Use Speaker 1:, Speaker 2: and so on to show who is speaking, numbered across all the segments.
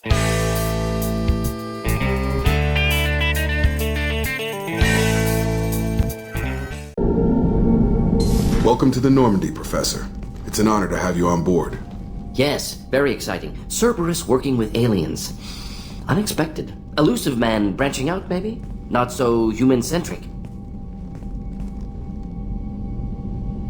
Speaker 1: Welcome to the Normandy, Professor. It's an honor to have you on board.
Speaker 2: Yes, very exciting. Cerberus working with aliens. Unexpected. Elusive man branching out, maybe? Not so human-centric.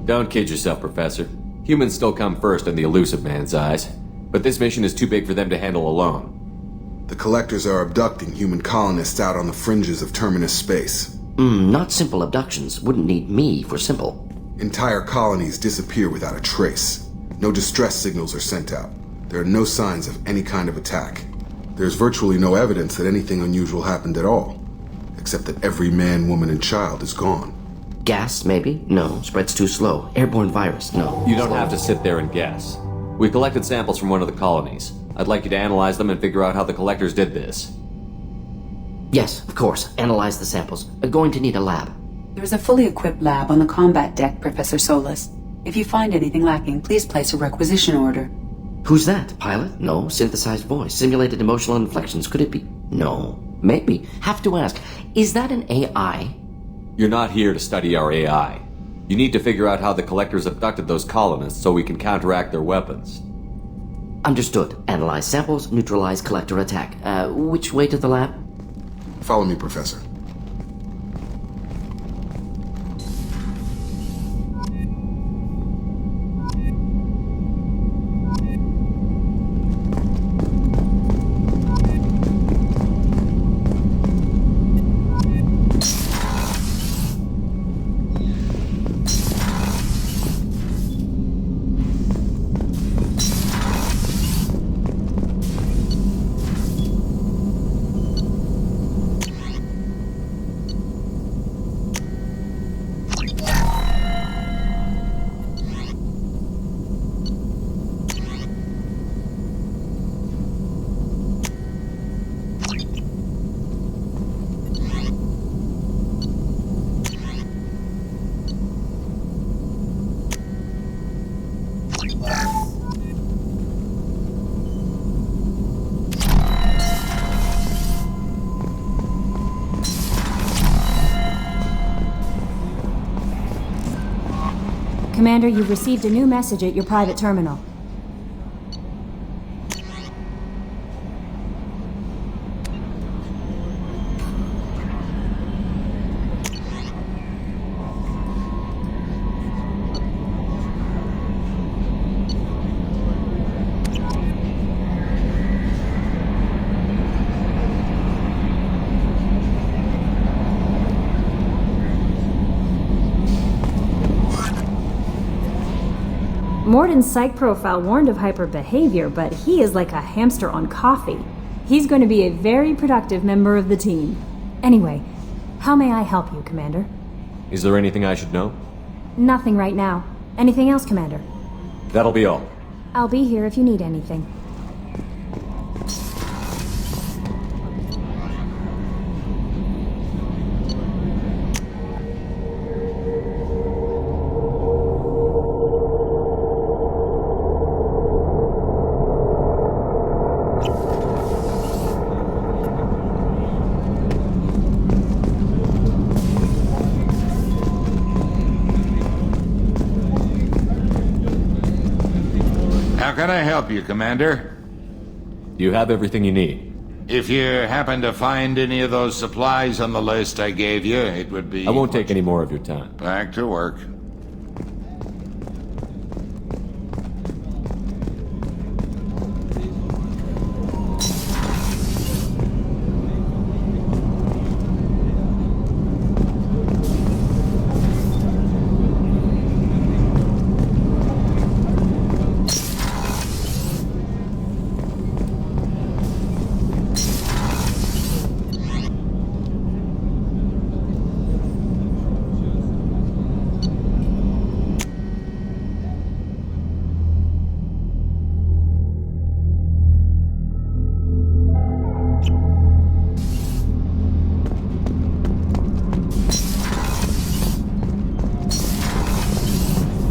Speaker 3: Don't kid yourself, Professor. Humans still come first in the elusive man's eyes. But this mission is too big for them to handle alone.
Speaker 1: The Collectors are abducting human colonists out on the fringes of terminus space.
Speaker 2: Not simple abductions. Wouldn't need me for simple.
Speaker 1: Entire colonies disappear without a trace. No distress signals are sent out. There are no signs of any kind of attack. There's virtually no evidence that anything unusual happened at all, except that every man, woman, and child is gone.
Speaker 2: Gas, maybe? No. Spreads too slow. Airborne virus? No.
Speaker 3: You don't have to sit there and guess. We collected samples from one of the colonies. I'd like you to analyze them and figure out how the Collectors did this.
Speaker 2: Yes, of course. Analyze the samples. Going to need a lab.
Speaker 4: There's a fully equipped lab on the combat deck, Professor Solis. If you find anything lacking, please place a requisition order.
Speaker 2: Who's that? Pilot? No. Synthesized voice. Simulated emotional inflections. Could it be? No. Maybe. Have to ask. Is that an AI?
Speaker 3: You're not here to study our AI. You need to figure out how the Collectors abducted those colonists so we can counteract their weapons.
Speaker 2: Understood. Analyze samples, neutralize Collector attack. Which way to the lab?
Speaker 1: Follow me, Professor.
Speaker 5: Commander, you've received a new message at your private terminal. Morden's psych profile warned of hyper behavior, but he is like a hamster on coffee. He's going to be a very productive member of the team. Anyway, how may I help you, Commander?
Speaker 3: Is there anything I should know?
Speaker 5: Nothing right now. Anything else, Commander?
Speaker 3: That'll be all.
Speaker 5: I'll be here if you need anything.
Speaker 6: How can I help you, Commander?
Speaker 3: You have everything you need.
Speaker 6: If you happen to find any of those supplies on the list I gave you, it would be...
Speaker 3: I won't take any more of your time.
Speaker 6: Back to work.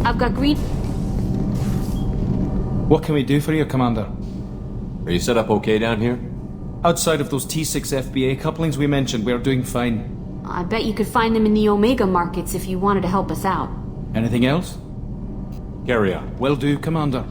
Speaker 7: I've got green.
Speaker 8: What can we do for you, Commander?
Speaker 3: Are you set up okay down here?
Speaker 7: Outside of those T6 FBA couplings we mentioned, we're doing fine.
Speaker 8: I bet you could find them in the Omega markets if you wanted to help us out.
Speaker 7: Anything else?
Speaker 3: Carry on.
Speaker 7: Will do, Commander.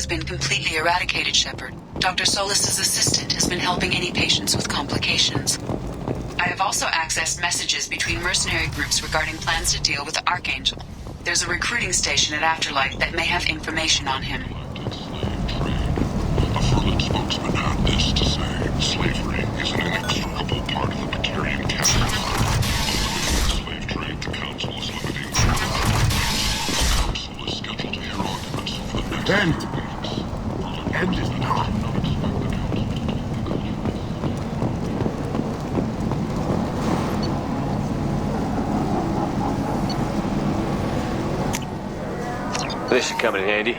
Speaker 4: Been completely eradicated, Shepard. Dr. Solis's assistant has been helping any patients with complications. I have also accessed messages between mercenary groups regarding plans to deal with the Archangel. There's a recruiting station at Afterlight that may have information on him.
Speaker 9: A Furlan spokesman had this to say: slavery is an inextricable part of the Precarian capital. Slave trade, the Council is limiting trade. The Council is scheduled to hear arguments over the next 2 weeks. End it now.
Speaker 3: This should come in handy.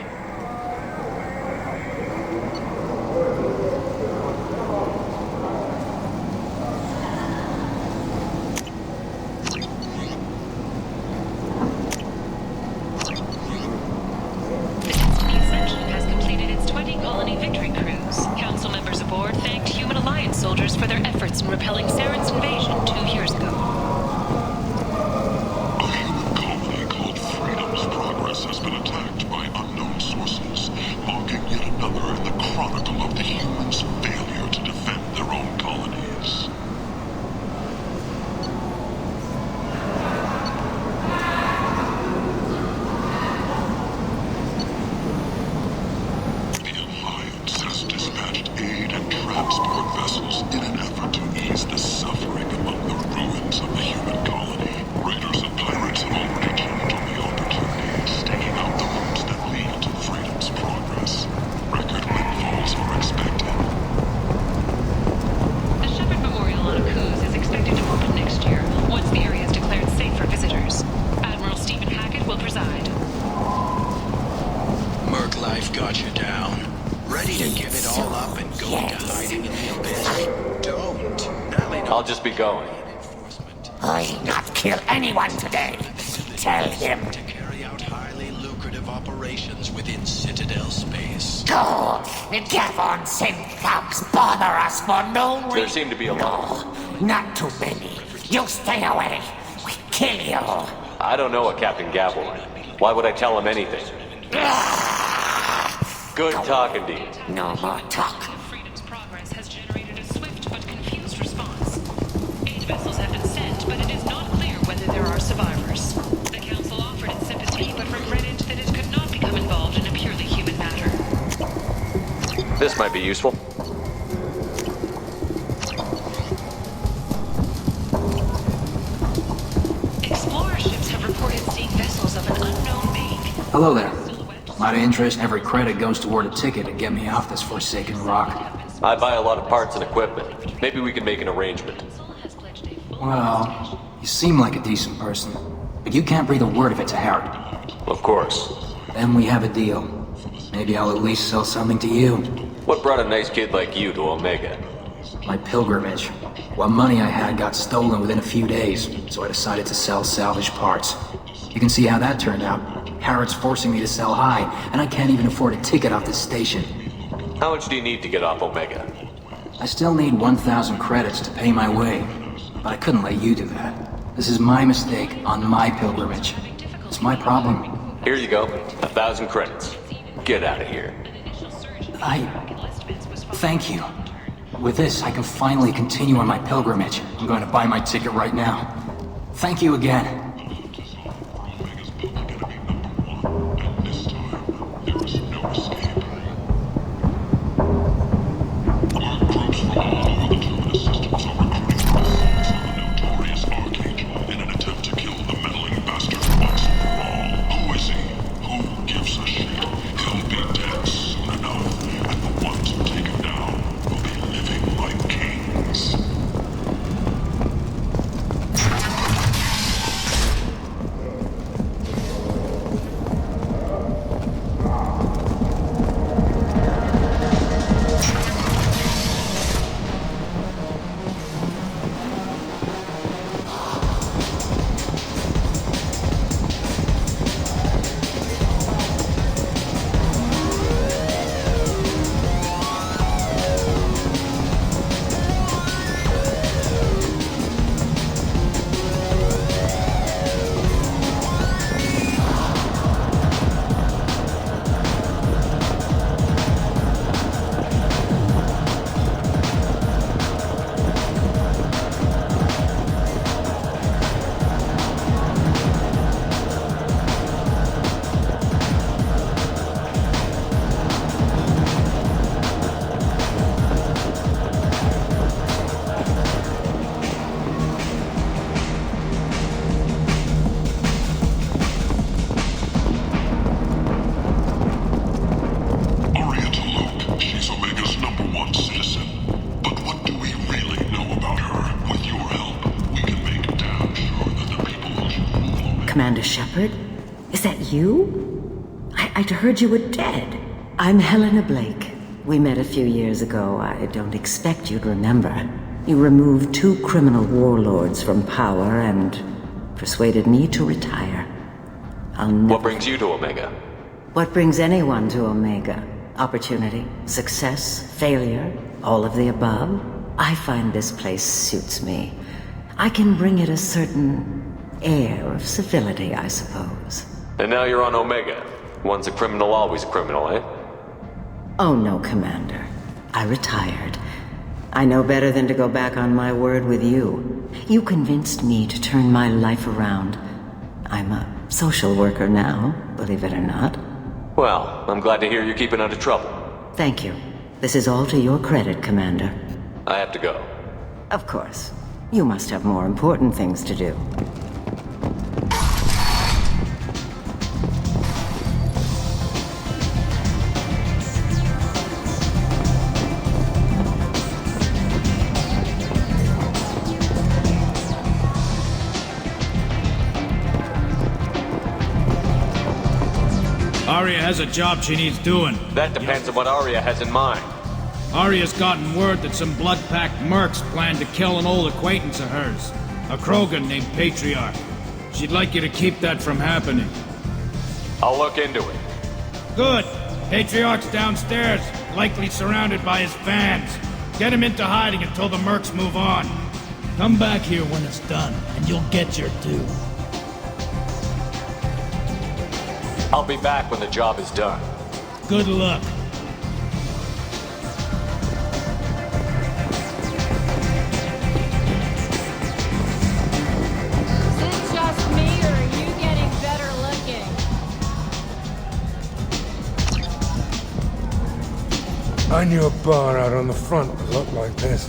Speaker 3: I'll just be going.
Speaker 10: I'll not kill anyone today. Tell him.
Speaker 11: To carry out highly lucrative operations within Citadel space.
Speaker 10: Go! The Gavon sent thugs bother us for no reason.
Speaker 3: There seem to be a lot.
Speaker 10: No, not too many. You stay away. We kill you.
Speaker 3: I don't know a Captain Gavel. Why would I tell him anything? Good talking to you.
Speaker 10: No more talk.
Speaker 12: Freedom's progress has generated a swift but confused response. 8 vessels have been sent, but it is not clear whether there are survivors. The
Speaker 3: This might be useful.
Speaker 12: Explorer ships have reported seeing vessels of an unknown make.
Speaker 13: Hello there. Lot of interest, every credit goes toward a ticket to get me off this forsaken rock.
Speaker 3: I buy a lot of parts and equipment. Maybe we can make an arrangement.
Speaker 13: Well, you seem like a decent person, but you can't breathe a word of it to Harry.
Speaker 3: Of course.
Speaker 13: Then we have a deal. Maybe I'll at least sell something to you.
Speaker 3: What brought a nice kid like you to Omega?
Speaker 13: My pilgrimage. What money I had got stolen within a few days, so I decided to sell salvage parts. You can see how that turned out. Harrod's forcing me to sell high, and I can't even afford a ticket off this station.
Speaker 3: How much do you need to get off Omega?
Speaker 13: I still need 1,000 credits to pay my way, but I couldn't let you do that. This is my mistake on my pilgrimage. It's my problem.
Speaker 3: Here you go. 1,000 credits. Get out of here.
Speaker 13: Thank you. With this, I can finally continue on my pilgrimage. I'm going to buy my ticket right now. Thank you again.
Speaker 14: Commander Shepard? Is that you? I'd heard you were dead. I'm Helena Blake. We met a few years ago. I don't expect you'd remember. You removed 2 criminal warlords from power and persuaded me to retire.
Speaker 3: What brings you to Omega?
Speaker 14: What brings anyone to Omega? Opportunity, success, failure, all of the above. I find this place suits me. I can bring it a certain air of civility, I suppose.
Speaker 3: And now you're on Omega. Once a criminal, always a criminal, eh?
Speaker 14: Oh no, Commander. I retired. I know better than to go back on my word with you. You convinced me to turn my life around. I'm a social worker now, believe it or not.
Speaker 3: Well, I'm glad to hear you're keeping out of trouble.
Speaker 14: Thank you. This is all to your credit, Commander.
Speaker 3: I have to go.
Speaker 14: Of course. You must have more important things to do.
Speaker 15: Arya has a job she needs doing.
Speaker 3: That depends on what Arya has in mind.
Speaker 15: Arya's gotten word that some blood-packed mercs plan to kill an old acquaintance of hers, a Krogan named Patriarch. She'd like you to keep that from happening.
Speaker 3: I'll look into it.
Speaker 15: Good. Patriarch's downstairs, likely surrounded by his fans. Get him into hiding until the mercs move on. Come back here when it's done, and you'll get your due.
Speaker 3: I'll be back when the job is done.
Speaker 15: Good luck.
Speaker 16: Is it just me, or are you getting better looking?
Speaker 17: I knew a bar out on the front that looked like this.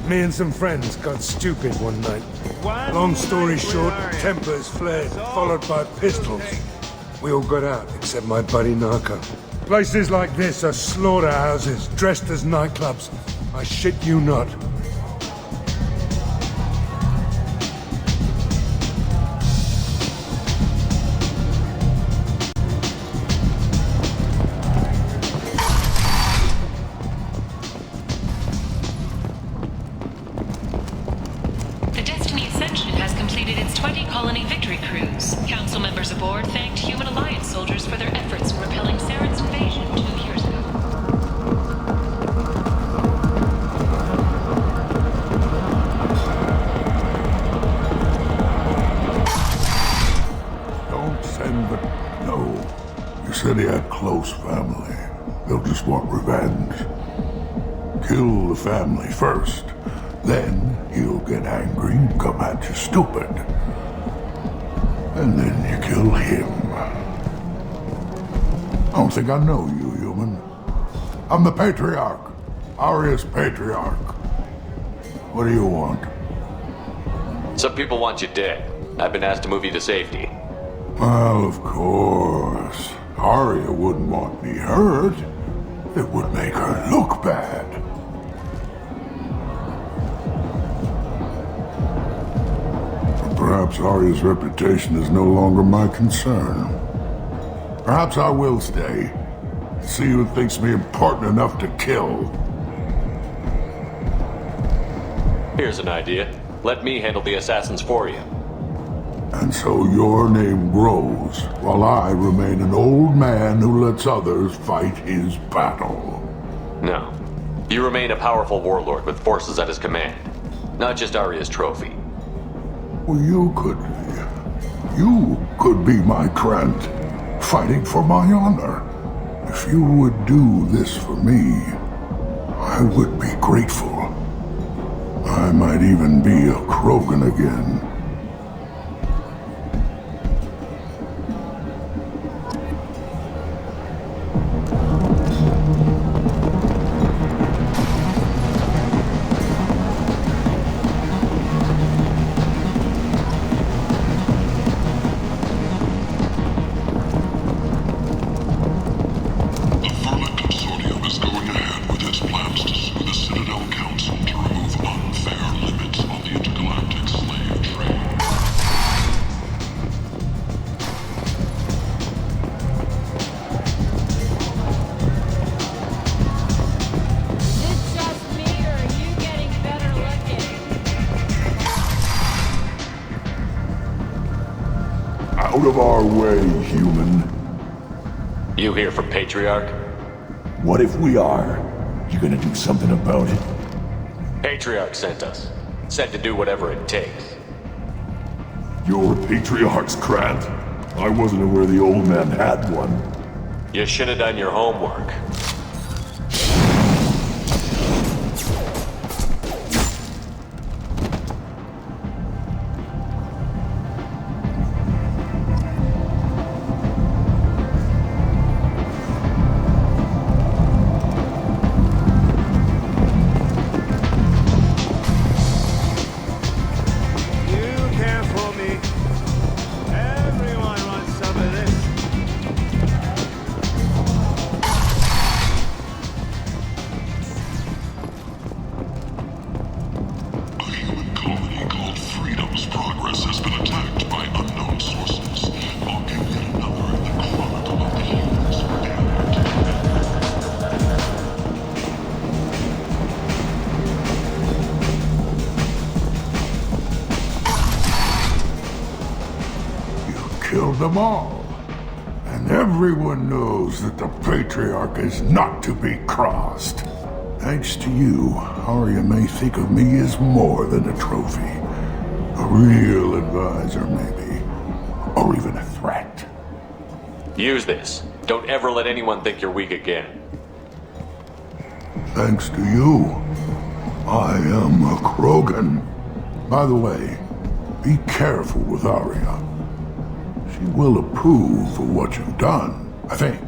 Speaker 17: Me and some friends got stupid one night. Long story short, tempers flared, followed by pistols. We all got out, except my buddy Narco. Places like this are slaughterhouses, dressed as nightclubs. I shit you not.
Speaker 12: The Destiny Ascension has completed its 20-colony victory cruise. Council members aboard thanked Human Alliance soldiers for their efforts in repelling Saren's invasion 2 years ago.
Speaker 9: Don't send the... No. You said he had close family. They'll just want revenge. Kill the family first. Then he'll get angry and come at you stupid. And then you kill him. I don't think I know you, human. I'm the Patriarch. Aria's Patriarch. What do you want?
Speaker 3: Some people want you dead. I've been asked to move you to safety.
Speaker 9: Well, of course. Aria wouldn't want me hurt. It would make her look bad. Perhaps Aria's reputation is no longer my concern. Perhaps I will stay. See who thinks me important enough to kill.
Speaker 3: Here's an idea. Let me handle the assassins for you.
Speaker 9: And so your name grows, while I remain an old man who lets others fight his battle.
Speaker 3: No. You remain a powerful warlord with forces at his command. Not just Aria's trophy.
Speaker 9: Well, you could be my Krant, fighting for my honor. If you would do this for me, I would be grateful. I might even be a Krogan again. Out of our way, human.
Speaker 3: You here for Patriarch?
Speaker 9: What if we are? You gonna do something about it?
Speaker 3: Patriarch sent us. Said to do whatever it takes.
Speaker 9: Your Patriarch's Krant? I wasn't aware the old man had one.
Speaker 3: You should have done your homework.
Speaker 9: Killed them all. And everyone knows that the Patriarch is not to be crossed. Thanks to you, Aria may think of me as more than a trophy. A real advisor, maybe. Or even a threat.
Speaker 3: Use this. Don't ever let anyone think you're weak again.
Speaker 9: Thanks to you, I am a Krogan. By the way, be careful with Aria. She will approve of what you've done, I think.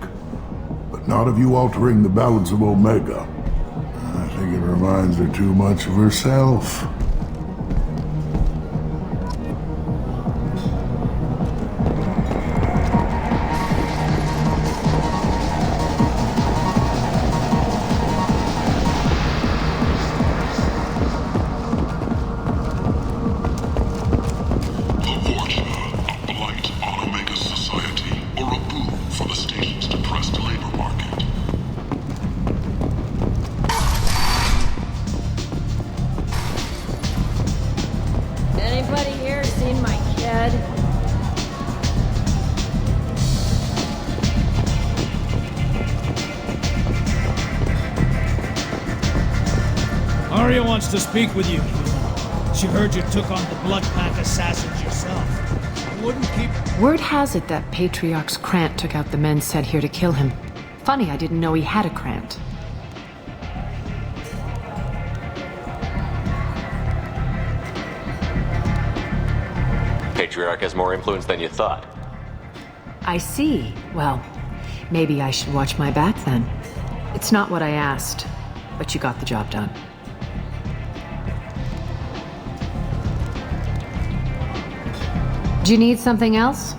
Speaker 9: But Not of you altering the balance of Omega. I think it reminds her too much of herself.
Speaker 16: Anybody here seen my kid?
Speaker 15: Arya wants to speak with you. She heard you took on the Blood Pack assassins yourself. I wouldn't keep...
Speaker 18: Word has it that Patriarch's Krant took out the men sent here to kill him. Funny, I didn't know he had a Krant.
Speaker 3: Patriarch has more influence than you thought.
Speaker 18: I see. Well, maybe I should watch my back then. It's not what I asked, but you got the job done. Do you need something else?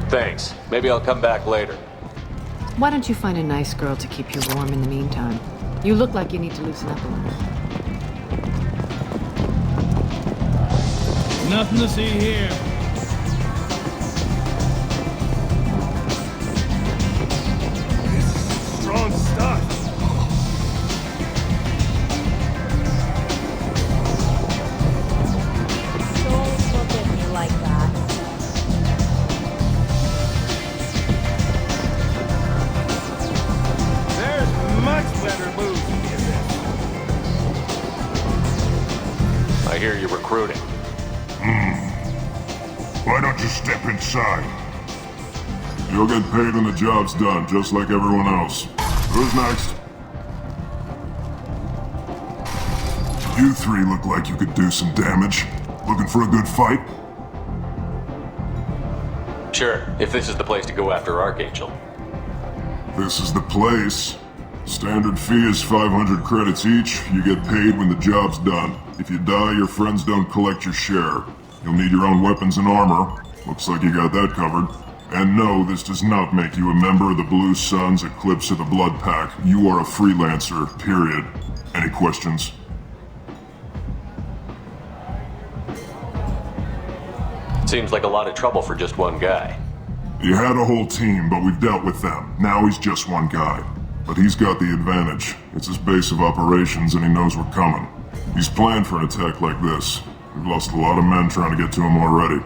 Speaker 3: Thanks. Maybe I'll come back later.
Speaker 18: Why don't you find a nice girl to keep you warm in the meantime? You look like you need to loosen up a little.
Speaker 15: Nothing to see here.
Speaker 17: This is strong stuff.
Speaker 16: Don't look at me like that.
Speaker 17: There's much better moves than this.
Speaker 3: I hear you're recruiting.
Speaker 9: Why don't you step inside? You'll get paid when the job's done, just like everyone else. Who's next? You three look like you could do some damage. Looking for a good fight?
Speaker 3: Sure, if this is the place to go after Archangel.
Speaker 9: This is the place. Standard fee is 500 credits each. You get paid when the job's done. If you die, your friends don't collect your share. You'll need your own weapons and armor. Looks like you got that covered. And no, this does not make you a member of the Blue Suns, Eclipse, or the Blood Pack. You are a freelancer, period. Any questions?
Speaker 3: Seems like a lot of trouble for just one guy.
Speaker 9: You had a whole team, but we've dealt with them. Now he's just one guy. But he's got the advantage. It's his base of operations and he knows we're coming. He's planned for an attack like this. We've lost a lot of men trying to get to him already.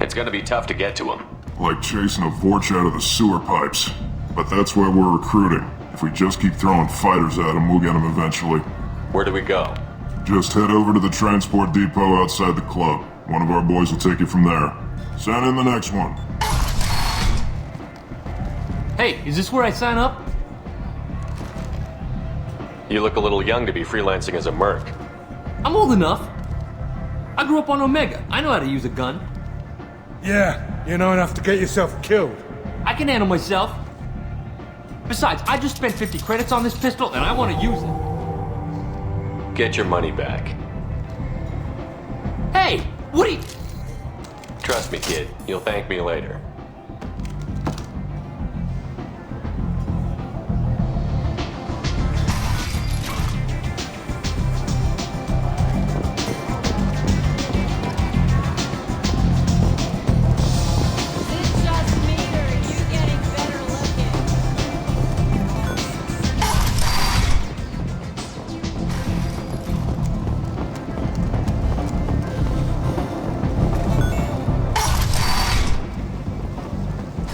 Speaker 3: It's gonna be tough to get to him.
Speaker 9: Like chasing a Vorch out of the sewer pipes. But that's why we're recruiting. If we just keep throwing fighters at him, we'll get him eventually.
Speaker 3: Where do we go?
Speaker 9: Just head over to the transport depot outside the club. One of our boys will take you from there. Send in the next one.
Speaker 7: Hey, is this where I sign up?
Speaker 3: You look a little young to be freelancing as a merc.
Speaker 7: I'm old enough. I grew up on Omega. I know how to use a gun.
Speaker 17: Yeah, you know enough to get yourself killed.
Speaker 7: I can handle myself. Besides, I just spent 50 credits on this pistol and I want to use it.
Speaker 3: Get your money back.
Speaker 7: Hey, what are you...
Speaker 3: Trust me, kid. You'll thank me later.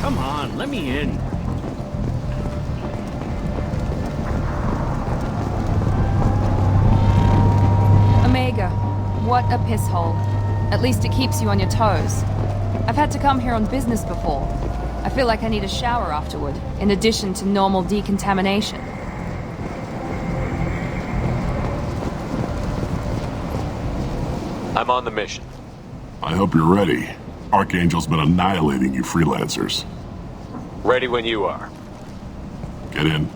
Speaker 15: Come on, let me in.
Speaker 19: Omega, what a piss hole. At least it keeps you on your toes. I've had to come here on business before. I feel like I need a shower afterward, in addition to normal decontamination.
Speaker 3: I'm on the mission.
Speaker 9: I hope you're ready. Archangel's been annihilating you freelancers.
Speaker 3: Ready when you are.
Speaker 9: Get in.